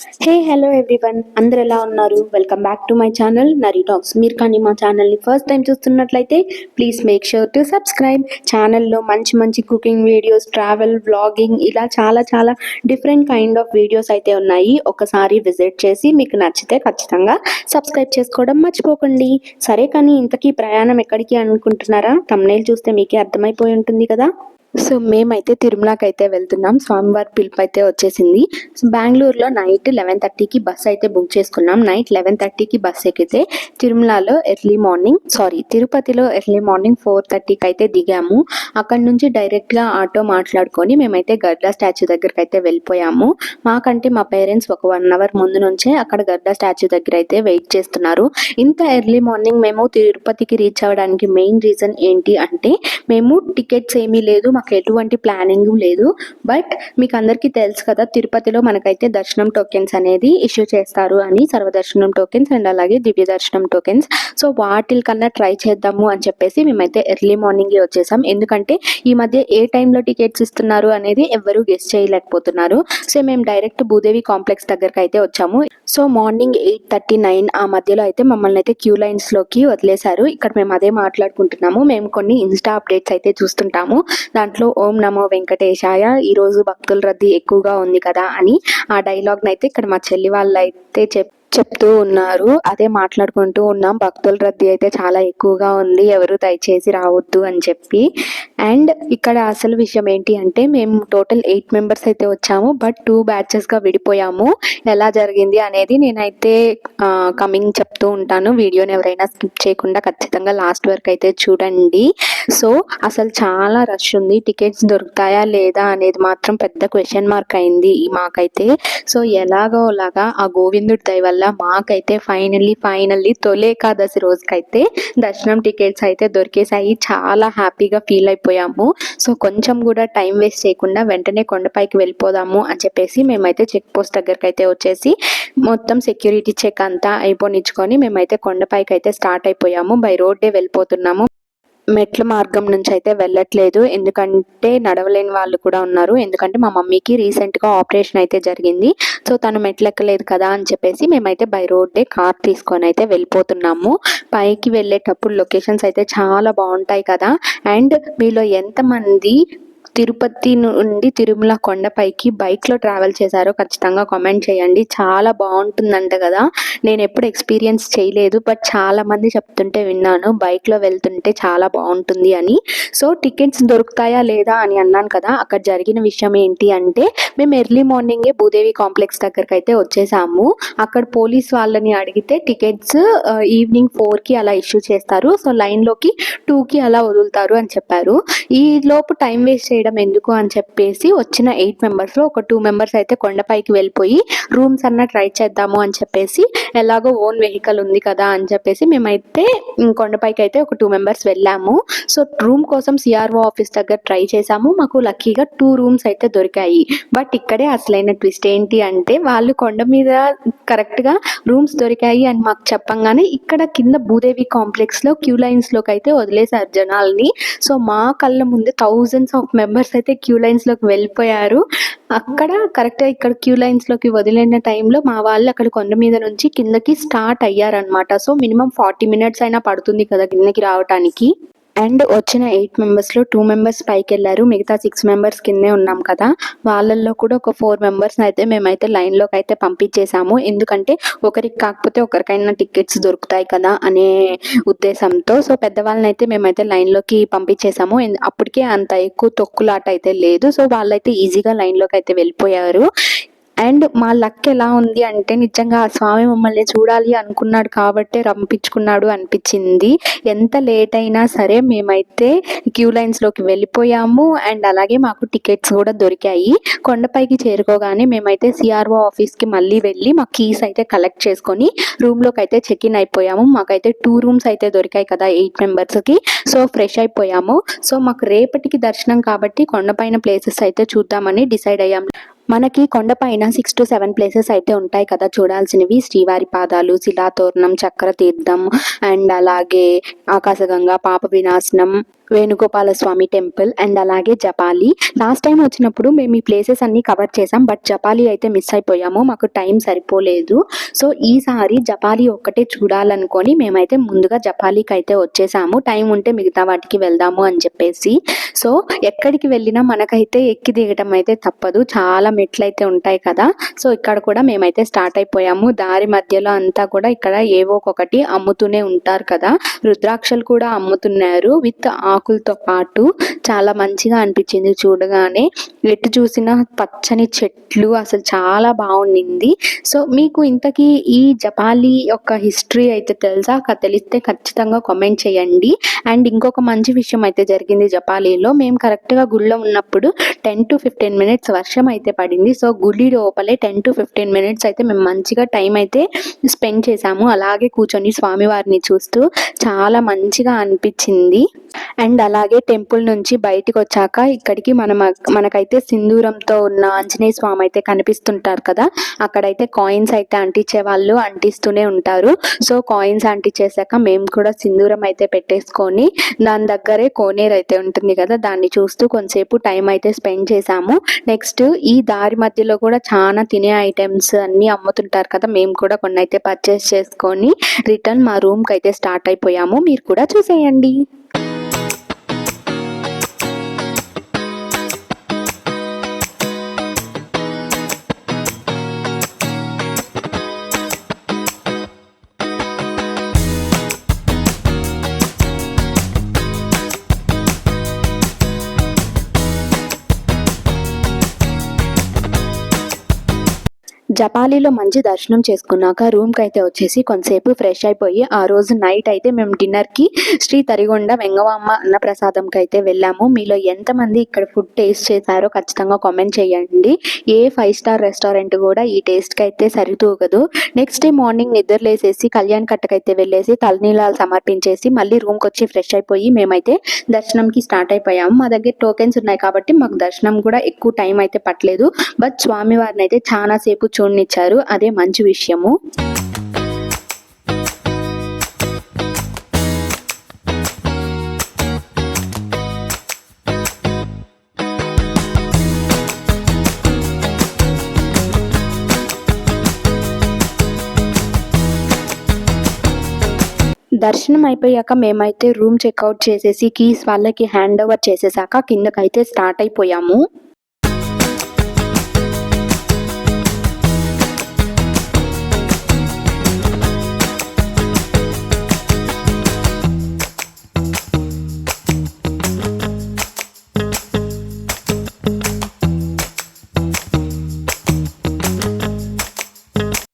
Hey hello everyone, అందరు ఎలా ఉన్నారు? Welcome back to my channel Nari talks. మీరు కానీ మా ఛానల్ని ఫస్ట్ టైం చూస్తున్నట్లయితే please make sure to subscribe. ఛానల్లో మంచి మంచి కుకింగ్ వీడియోస్, ట్రావెల్, వ్లాగింగ్ ఇలా చాలా డిఫరెంట్ కైండ్ ఆఫ్ వీడియోస్ అయితే ఉన్నాయి. ఒకసారి విజిట్ చేసి మీకు నచ్చితే ఖచ్చితంగా సబ్స్క్రైబ్ చేసుకోవడం మర్చిపోకండి. సరే, కానీ ఇంతకీ ప్రయాణం ఎక్కడికి అనుకుంటున్నారా? థంబ్నెయిల్ చూస్తే మీకే అర్థమైపోయి ఉంటుంది కదా. సో మేమైతే తిరుమలకి అయితే వెళ్తున్నాం. స్వామివారి పిలుపు అయితే వచ్చేసింది. బెంగళూరులో నైట్ 11:30కి బస్ అయితే బుక్ చేసుకున్నాం. నైట్ 11:30కి బస్ ఎక్కితే తిరుపతిలో ఎర్లీ మార్నింగ్ 4:30కి అయితే దిగాము. అక్కడ నుంచి డైరెక్ట్గా ఆటో మాట్లాడుకొని మేమైతే గర్డా స్టాచ్యూ దగ్గరికి అయితే వెళ్ళిపోయాము. మాకంటే మా పేరెంట్స్ ఒక 1 అవర్ ముందు నుంచే అక్కడ గర్డా స్టాచ్యూ దగ్గర అయితే వెయిట్ చేస్తున్నారు. ఇంత ఎర్లీ మార్నింగ్ మేము తిరుపతికి రీచ్ అవ్వడానికి మెయిన్ రీజన్ ఏంటి అంటే, మేము టికెట్స్ ఏమీ లేదు, మాకు ఎటువంటి ప్లానింగ్ లేదు. బట్ మీకు అందరికీ తెలుసు కదా, తిరుపతిలో మనకైతే దర్శనం టోకెన్స్ అనేది ఇష్యూ చేస్తారు అని, సర్వదర్శనం టోకెన్స్ అండ్ అలాగే దివ్య దర్శనం టోకెన్స్. సో వాటిల్ కన్నా ట్రై చేద్దాము అని చెప్పేసి మేమైతే ఎర్లీ మార్నింగే వచ్చేసాం. ఎందుకంటే ఈ మధ్య ఏ టైంలో టికెట్స్ ఇస్తున్నారు అనేది ఎవరు గెస్ చేయలేకపోతున్నారు. సో మేము డైరెక్ట్ భూదేవి కాంప్లెక్స్ దగ్గరకు అయితే వచ్చాము. సో మార్నింగ్ 8:39 ఆ మధ్యలో అయితే మమ్మల్ని అయితే క్యూ లైన్స్ లోకి వదిలేశారు. ఇక్కడ మేము అదే మాట్లాడుకుంటున్నాము. మేము కొన్ని ఇన్స్టా అప్డేట్స్ అయితే చూస్తుంటాము. దాంట్లో ఓం నమో వెంకటేశాయ, ఈ రోజు భక్తుల రద్దీ ఎక్కువగా ఉంది కదా అని ఆ డైలాగ్ నైతే ఇక్కడ మా చెల్లి వాళ్ళు అయితే చెప్తూ ఉన్నారు. అదే మాట్లాడుకుంటూ ఉన్నాం. భక్తుల రద్దీ అయితే చాలా ఎక్కువగా ఉంది, ఎవరు దయచేసి రావద్దు అని చెప్పి. అండ్ ఇక్కడ అసలు విషయం ఏంటి అంటే, మేము టోటల్ 8 మెంబర్స్ అయితే వచ్చాము. బట్ 2 బ్యాచెస్గా విడిపోయాము. ఎలా జరిగింది అనేది నేనైతే కమింగ్ చెప్తూ ఉంటాను. వీడియోని ఎవరైనా స్కిప్ చేయకుండా ఖచ్చితంగా లాస్ట్ వరకు అయితే చూడండి. సో అసలు చాలా రష్ ఉంది. టికెట్స్ దొరుకుతాయా లేదా అనేది మాత్రం పెద్ద క్వశ్చన్ మార్క్ అయింది మాకైతే. సో ఎలాగోలాగా ఆ గోవిందుడి దయ వల్ల మాకైతే ఫైనల్లీ తొలి ఏకాదశి రోజుకైతే దర్శనం టికెట్స్ అయితే దొరికేసాయి. చాలా హ్యాపీగా ఫీల్ అయిపోయాము. సో కొంచెం కూడా టైం వేస్ట్ చేయకుండా వెంటనే కొండపైకి వెళ్ళిపోదాము అని చెప్పేసి మేమైతే చెక్ పోస్ట్ దగ్గరికి అయితే వచ్చేసి మొత్తం సెక్యూరిటీ చెక్ అంతా అయిపోనిచ్చుకొని మేమైతే కొండపైకి అయితే స్టార్ట్ అయిపోయాము. బై రోడ్డే వెళ్ళిపోతున్నాము. మెట్ల మార్గం నుంచి అయితే వెళ్ళట్లేదు, ఎందుకంటే నడవలేని వాళ్ళు కూడా ఉన్నారు. ఎందుకంటే మా మమ్మీకి రీసెంట్గా ఆపరేషన్ అయితే జరిగింది. సో తను మెట్లెక్కలేదు కదా అని చెప్పేసి మేమైతే బై రోడ్డే కార్ తీసుకొని అయితే వెళ్ళిపోతున్నాము. పైకి వెళ్ళేటప్పుడు లొకేషన్స్ అయితే చాలా బాగుంటాయి కదా. అండ్ మీలో ఎంతమంది తిరుపతి నుండి తిరుమల కొండపైకి బైక్లో ట్రావెల్ చేశారో ఖచ్చితంగా కామెంట్ చేయండి. చాలా బాగుంటుందంట కదా. నేను ఎప్పుడు ఎక్స్పీరియన్స్ చేయలేదు, బట్ చాలా మంది చెప్తుంటే విన్నాను బైక్లో వెళ్తుంటే చాలా బాగుంటుంది అని. సో టికెట్స్ దొరుకుతాయా లేదా అని అన్నాను కదా, అక్కడ జరిగిన విషయం ఏంటి అంటే, మేము ఎర్లీ మార్నింగే భూదేవి కాంప్లెక్స్ దగ్గరికి అయితే వచ్చేసాము. అక్కడ పోలీస్ వాళ్ళని అడిగితే టికెట్స్ ఈవినింగ్ 4కి అలా ఇష్యూ చేస్తారు. సో లైన్లోకి 2కి అలా వదులుతారు అని చెప్పారు. ఈ లోపు టైం వేస్ట్ చేయడం ఎందుకు అని చెప్పేసి వచ్చిన 8 మెంబర్స్లో ఒక 2 మెంబర్స్ అయితే కొండపైకి వెళ్ళిపోయి రూమ్స్ అన్న ట్రై చేద్దాము అని చెప్పేసి, ఎలాగో ఓన్ వెహికల్ ఉంది కదా అని చెప్పేసి మేమైతే కొండపైకి అయితే ఒక 2 మెంబర్స్ వెళ్ళాము. సో రూమ్ కోసం సిఆర్ఓ ఆఫీస్ దగ్గర ట్రై చేసాము. మాకు లక్కీగా 2 రూమ్స్ అయితే దొరికాయి. బట్ ఇక్కడే అసలైన ట్విస్ట్ ఏంటి అంటే, వాళ్ళు కొండ మీద కరెక్ట్గా రూమ్స్ దొరికాయి అని మాకు చెప్పంగానే ఇక్కడ కింద భూదేవి కాంప్లెక్స్లో క్యూ లైన్స్లోకి అయితే వదిలేశారు జనాల్ని. సో మా కళ్ళ ముందు థౌజండ్స్ ఆఫ్ మెంబర్స్ అయితే క్యూ లైన్స్లోకి వెళ్ళిపోయారు. అక్కడ కరెక్ట్గా ఇక్కడ క్యూ లైన్స్లోకి వదిలిన టైంలో మా వాళ్ళు అక్కడ కొండ మీద నుంచి కిందకి స్టార్ట్ అయ్యారనమాట. సో మినిమం 40 మినిట్స్ అయినా పడుతుంది కదా కిందకి రావడానికి. అండ్ వచ్చిన 8 మెంబర్స్లో 2 మెంబర్స్ పైకి వెళ్ళారు, మిగతా 6 మెంబర్స్ కిందే ఉన్నాం కదా. వాళ్ళల్లో కూడా ఒక 4 మెంబర్స్ అయితే మేమైతే లైన్లోకి అయితే పంపించేసాము. ఎందుకంటే ఒకరికి కాకపోతే ఒకరికైనా టికెట్స్ దొరుకుతాయి కదా అనే ఉద్దేశంతో. సో పెద్దవాళ్ళని అయితే మేమైతే లైన్లోకి పంపించేసాము. అప్పటికే అంత ఎక్కువ తొక్కులాట అయితే లేదు. సో వాళ్ళైతే ఈజీగా లైన్లోకి అయితే వెళ్ళిపోయారు. అండ్ మా లక్ ఎలా ఉంది అంటే, నిజంగా ఆ స్వామి మమ్మల్ని చూడాలి అనుకున్నాడు కాబట్టి రంపించుకున్నాడు అనిపించింది. ఎంత లేట్ అయినా సరే మేమైతే క్యూ లైన్స్లోకి వెళ్ళిపోయాము. అండ్ అలాగే మాకు టికెట్స్ కూడా దొరికాయి. కొండపైకి చేరుకోగానే మేమైతే సిఆర్ఓ ఆఫీస్కి మళ్ళీ వెళ్ళి మా కీస్ అయితే కలెక్ట్ చేసుకొని రూమ్లోకి అయితే చెక్ ఇన్ అయిపోయాము. మాకైతే 2 రూమ్స్ అయితే దొరికాయి కదా 8 మెంబర్స్కి. సో ఫ్రెష్ అయిపోయాము. సో మాకు రేపటికి దర్శనం కాబట్టి కొండపైన ప్లేసెస్ అయితే చూద్దామని డిసైడ్ అయ్యాము. మనకి కొండపైన 6 to 7 ప్లేసెస్ అయితే ఉంటాయి కదా చూడాల్సినవి. శ్రీవారి పాదాలు, శిలాతోరణం, చక్ర తీర్థం, అండ్ అలాగే ఆకాశగంగా, పాప వినాశనం, వేణుగోపాల స్వామి టెంపుల్ అండ్ అలాగే జపాలి. లాస్ట్ టైం వచ్చినప్పుడు మేము ఈ ప్లేసెస్ అన్ని కవర్ చేసాం, బట్ జపాలి అయితే మిస్ అయిపోయాము, మాకు టైం సరిపోలేదు. సో ఈసారి జపాలి ఒక్కటే చూడాలనుకొని మేమైతే ముందుగా జపాలికి అయితే వచ్చేసాము, టైం ఉంటే మిగతా వాటికి వెళ్దాము అని చెప్పేసి. సో ఎక్కడికి వెళ్ళినా మనకైతే ఎక్కి దిగటం అయితే తప్పదు, చాలా మెట్లు అయితే ఉంటాయి కదా. సో ఇక్కడ కూడా మేమైతే స్టార్ట్ అయిపోయాము. దారి మధ్యలో అంతా కూడా ఇక్కడ ఏవో ఒకటి అమ్ముతూనే ఉంటారు కదా, రుద్రాక్షలు కూడా అమ్ముతున్నారు విత్ ఆకులతో పాటు. చాలా మంచిగా అనిపించింది చూడగానే, ఎటు చూసిన పచ్చని చెట్లు, అసలు చాలా బాగుండింది. సో మీకు ఇంతకీ ఈ జపాలి యొక్క హిస్టరీ అయితే తెలుసా? తెలిస్తే ఖచ్చితంగా కామెంట్ చేయండి. అండ్ ఇంకొక మంచి విషయం అయితే జరిగింది జపాలీలో. మేము కరెక్ట్గా గుడిలో ఉన్నప్పుడు 10 to 15 minutes వర్షం అయితే పడింది. సో గుడి లోపలే 10 to 15 minutes అయితే మేము మంచిగా టైం అయితే స్పెండ్ చేసాము, అలాగే కూర్చొని స్వామివారిని చూస్తూ చాలా మంచిగా అనిపించింది. అండ్ అలాగే టెంపుల్ నుంచి బయటికి వచ్చాక ఇక్కడికి మనకైతే సింధూరంతో ఉన్న ఆంజనేయ స్వామి అయితే కనిపిస్తుంటారు కదా, అక్కడైతే కాయిన్స్ అయితే అంటించే వాళ్ళు అంటిస్తూనే ఉంటారు. సో కాయిన్స్ అంటించేసాక మేము కూడా సింధూరం అయితే పెట్టేసుకొని దాని దగ్గరే కోనేరు అయితే ఉంటుంది కదా, దాన్ని చూస్తూ కొంతసేపు టైం అయితే స్పెండ్ చేసాము. నెక్స్ట్ ఈ దారి మధ్యలో కూడా చాలా తినే ఐటమ్స్ అన్ని అమ్ముతుంటారు కదా, మేము కూడా కొన్ని అయితే పర్చేస్ చేసుకొని రిటర్న్ మా రూమ్కి అయితే స్టార్ట్ అయిపోయాము. మీరు కూడా చూసేయండి. జపాలిలో మంచి దర్శనం చేసుకున్నాక రూమ్కి అయితే వచ్చేసి కొంతసేపు ఫ్రెష్ అయిపోయి ఆ రోజు నైట్ అయితే మేము డిన్నర్కి శ్రీ తరిగొండ వెంగవామ్మ అన్నప్రసాదంకి అయితే వెళ్ళాము. మీలో ఎంతమంది ఇక్కడ ఫుడ్ టేస్ట్ చేశారో ఖచ్చితంగా కామెంట్ చేయండి. ఏ 5-star రెస్టారెంట్ కూడా ఈ టేస్ట్కి అయితే సరితూగదు. నెక్స్ట్ డే మార్నింగ్ నిద్రలేసేసి కళ్యాణ్ కట్టకైతే వెళ్ళేసి తలనీలాలు సమర్పించేసి మళ్ళీ రూమ్కి వచ్చి ఫ్రెష్ అయిపోయి మేమైతే దర్శనంకి స్టార్ట్ అయిపోయాము. మా దగ్గర టోకెన్స్ ఉన్నాయి కాబట్టి మాకు దర్శనం కూడా ఎక్కువ టైం అయితే పట్టలేదు, బట్ స్వామివారిని అయితే చాలా సేపు చూడనిచ్చారు, అదే మంచి విషయము. దర్శనం అయిపోయాక మేమైతే రూమ్ చెక్అవుట్ చేసేసి కీస్ వాళ్ళకి హ్యాండ్ ఓవర్ చేసేసాక కిందకైతే స్టార్ట్ అయిపోయాము.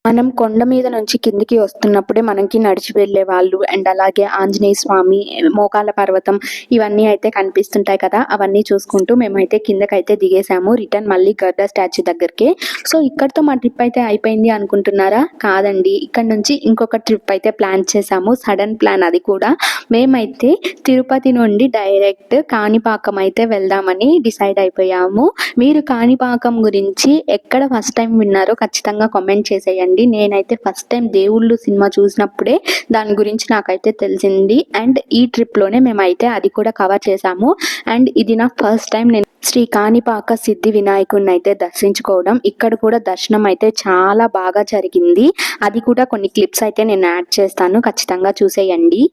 మనం కొండ మీద నుంచి కిందికి వస్తున్నప్పుడే మనకి నడిచి వెళ్ళే వాళ్ళు అండ్ అలాగే ఆంజనేయ స్వామి, మోకాల పర్వతం ఇవన్నీ అయితే కనిపిస్తుంటాయి కదా, అవన్నీ చూసుకుంటూ మేమైతే కిందకైతే దిగేసాము. రిటర్న్ మళ్ళీ గరుడ స్టాచ్యూ దగ్గరికి. సో ఇక్కడతో మా ట్రిప్ అయితే అయిపోయింది అనుకుంటున్నారా? కాదండి, ఇక్కడ నుంచి ఇంకొక ట్రిప్ అయితే ప్లాన్ చేసాము, సడన్ ప్లాన్ అది కూడా. మేమైతే తిరుపతి నుండి డైరెక్ట్ కాణిపాకం అయితే వెళ్దామని డిసైడ్ అయిపోయాము. మీరు కాణిపాకం గురించి ఎక్కడ ఫస్ట్ టైం విన్నారో ఖచ్చితంగా కామెంట్ చేసేయండి. నేనైతే ఫస్ట్ టైం దేవుళ్ళు సినిమా చూసినప్పుడే దాని గురించి నాకైతే తెలిసింది. అండ్ ఈ ట్రిప్ లోనే మేమైతే అది కూడా కవర్ చేసాము. అండ్ ఇది నా ఫస్ట్ టైం నేను శ్రీ కాణిపాక సిద్ధి వినాయకుడిని అయితే దర్శించుకోవడం. ఇక్కడ కూడా దర్శనం అయితే చాలా బాగా జరిగింది, అది కూడా కొన్ని క్లిప్స్ అయితే నేను యాడ్ చేస్తాను, ఖచ్చితంగా చూసేయండి.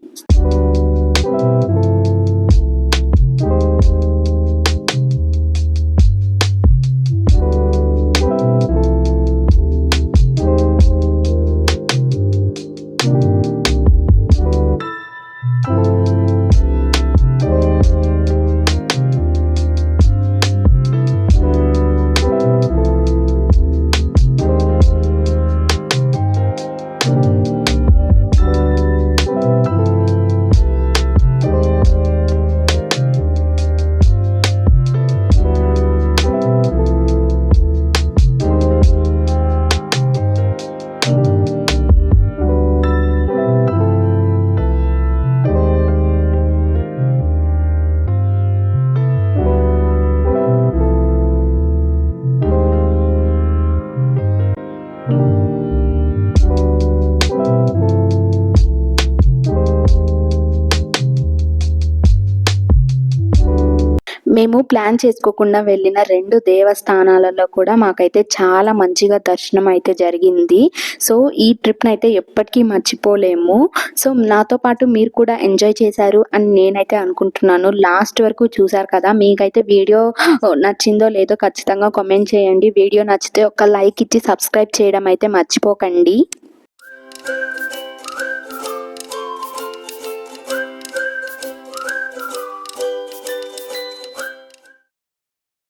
మేము ప్లాన్ చేసుకోకుండా వెళ్ళిన 2 దేవస్థానాలలో కూడా మాకైతే చాలా మంచిగా దర్శనం అయితే జరిగింది. సో, ఈ ట్రిప్‌నైతే ఎప్పటికీ మర్చిపోలేము. సో, నాతో పాటు మీరు కూడా ఎంజాయ్ చేశారు అని నేనైతే అనుకుంటున్నాను. లాస్ట్ వరకు చూసారు కదా! మీకైతే వీడియో నచ్చిందో లేదో ఖచ్చితంగా కామెంట్ చేయండి. వీడియో నచ్చితే ఒక లైక్ ఇచ్చి సబ్స్క్రైబ్ చేయడం అయితే మర్చిపోకండి.